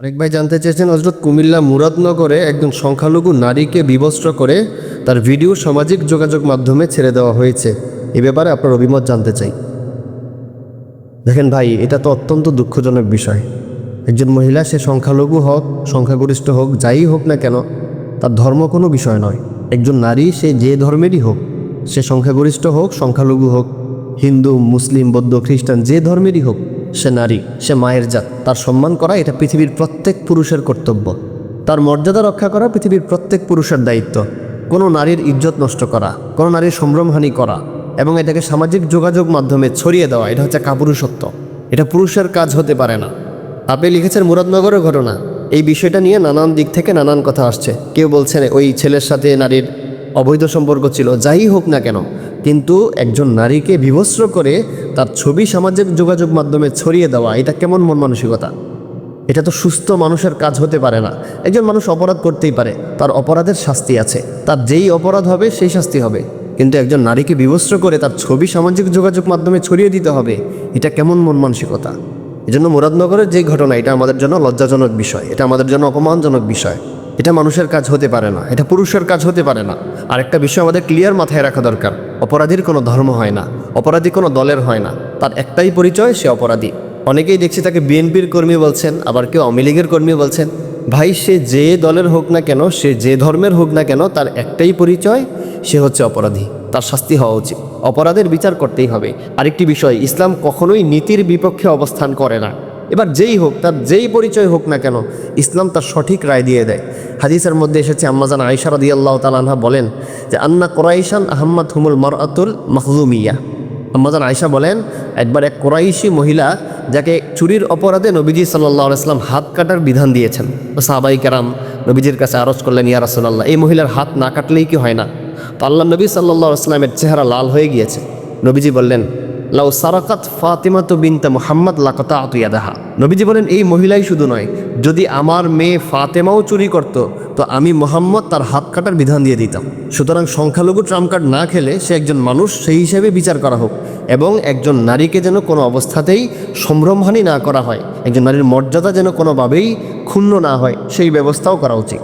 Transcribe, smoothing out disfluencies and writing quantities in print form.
অনেক ভাই জানতে চেয়েছেন হজরত কুমিল্লা মুরাদনগরে একজন সংখ্যালঘু নারীকে বিবস্ত্র করে তার ভিডিও সামাজিক যোগাযোগ মাধ্যমে ছেড়ে দেওয়া হয়েছে। এ ব্যাপারে আপনার অভিমত জানতে চাই। দেখেন ভাই, এটা তো অত্যন্ত দুঃখজনক বিষয়। একজন মহিলা, সে সংখ্যালঘু হোক সংখ্যাগরিষ্ঠ হোক, যাই হোক না কেন, তার ধর্ম কোনো বিষয় নয়। একজন নারী, সে যে ধর্মেরই হোক, সে সংখ্যাগরিষ্ঠ হোক সংখ্যালঘু হোক, হিন্দু মুসলিম বৌদ্ধ খ্রিস্টান, যে ধর্মেরই হোক, সে নারী, সে মায়ের জাত। তার সম্মান করা এটা পৃথিবীর প্রত্যেক পুরুষের কর্তব্য। তার মর্যাদা রক্ষা করা পৃথিবীর প্রত্যেক পুরুষের দায়িত্ব। কোনো নারীর ইজ্জত নষ্ট করা, কোনো নারীর সম্ভ্রমহানি করা এবং এটাকে সামাজিক যোগাযোগ মাধ্যমে ছড়িয়ে দেওয়া, এটা হচ্ছে কাপুরুষত্ব। এটা পুরুষের কাজ হতে পারে না। আপনি লিখেছেন মুরাদনগরের ঘটনা, এই বিষয়টা নিয়ে নানান দিক থেকে নানান কথা আসছে। কেউ বলছেন ওই ছেলের সাথে নারীর অবৈধ সম্পর্ক ছিল, যাই হোক না কেন, কিন্তু একজন নারীকে বিবস্ত্র করে তার ছবি সামাজিক যোগাযোগ মাধ্যমে ছড়িয়ে দেওয়া, এটা কেমন মন মানসিকতা? এটা তো সুস্থ মানুষের কাজ হতে পারে না। একজন মানুষ অপরাধ করতেই পারে, তার অপরাধের শাস্তি আছে, তার যেই অপরাধ হবে সেই শাস্তি হবে। কিন্তু একজন নারীকে বিবস্ত্র করে তার ছবি সামাজিক যোগাযোগ মাধ্যমে ছড়িয়ে দিতে হবে, এটা কেমন মন মানসিকতা? এজন্য মুরাদনগরের যে ঘটনা, এটা আমাদের জন্য লজ্জাজনক বিষয়, এটা আমাদের জন্য অপমানজনক বিষয়। এটা মানুষের কাজ হতে পারে না, এটা পুরুষের কাজ হতে পারে না। আরেকটা বিষয় আমাদের ক্লিয়ার মাথায় রাখা দরকার, অপরাধীর কোনো ধর্ম হয় না, অপরাধী কোনো দলের হয় না, তার একটাই পরিচয়, সে অপরাধী। অনেকেই দেখছি তাকে বিএনপির কর্মী বলছেন, আবার কেউ আওয়ামী লীগের কর্মী বলছেন। ভাই, সে যে দলের হোক না কেন, সে যে ধর্মের হোক না কেন, তার একটাই পরিচয়, সে হচ্ছে অপরাধী। তার শাস্তি হওয়া উচিত, অপরাধের বিচার করতেই হবে। আরেকটি বিষয়, ইসলাম কখনোই নীতির বিপক্ষে অবস্থান করে না। এবার যেই হোক, তার যেই পরিচয় হোক না কেন, ইসলাম তার সঠিক রায় দিয়ে দেয়। হাদিসের মধ্যে এসেছে, আম্মাজান আয়েশা রাদিয়াল্লাহু তাআলা আনহা বলেন যে আন্না কুরাইশান আহাম্মাত হুমুল মারআতুল মাখজুমিয়া। আম্মাজান আয়েশা বলেন, একবার এক কুরাইশি মহিলা, যাকে চুরির অপরাধে নবীজি সাল্লাল্লাহু আলাইহি ওয়াসাল্লাম হাত কাটার বিধান দিয়েছেন, সাহাবায়ে কেরাম নবীজির কাছে আরজ করলেন, ইয়া রাসূলুল্লাহ, এই মহিলার হাত না কাটলেই কি হয় না? তো আল্লাহ নবী সাল্লাল্লাহু আলাইহি ওয়াসাল্লামের চেহারা লাল হয়ে গিয়েছে। নবীজি বললেন, লাউ সারাকাত ফাতিমাতু বিনতে মুহাম্মদ লাকাতাতু ইয়াদাহা। নবীজি বলেন, এই মহিলাই শুধু নয়, যদি আমার মেয়ে ফাতেমাও চুরি করত, তো আমি মুহাম্মদ তার হাত কাটার বিধান দিয়ে দিতাম। সুতরাং সংখ্যালঘু ট্রাম্প কার্ড না খেলে সে একজন মানুষ, সেই হিসেবে বিচার করা হোক, এবং একজন নারীকে যেন কোনো অবস্থাতেই সম্ভ্রমহানি না করা হয়, একজন নারীর মর্যাদা যেন কোনোভাবেই ক্ষুণ্ণ না হয়, সেই ব্যবস্থাও করা উচিত।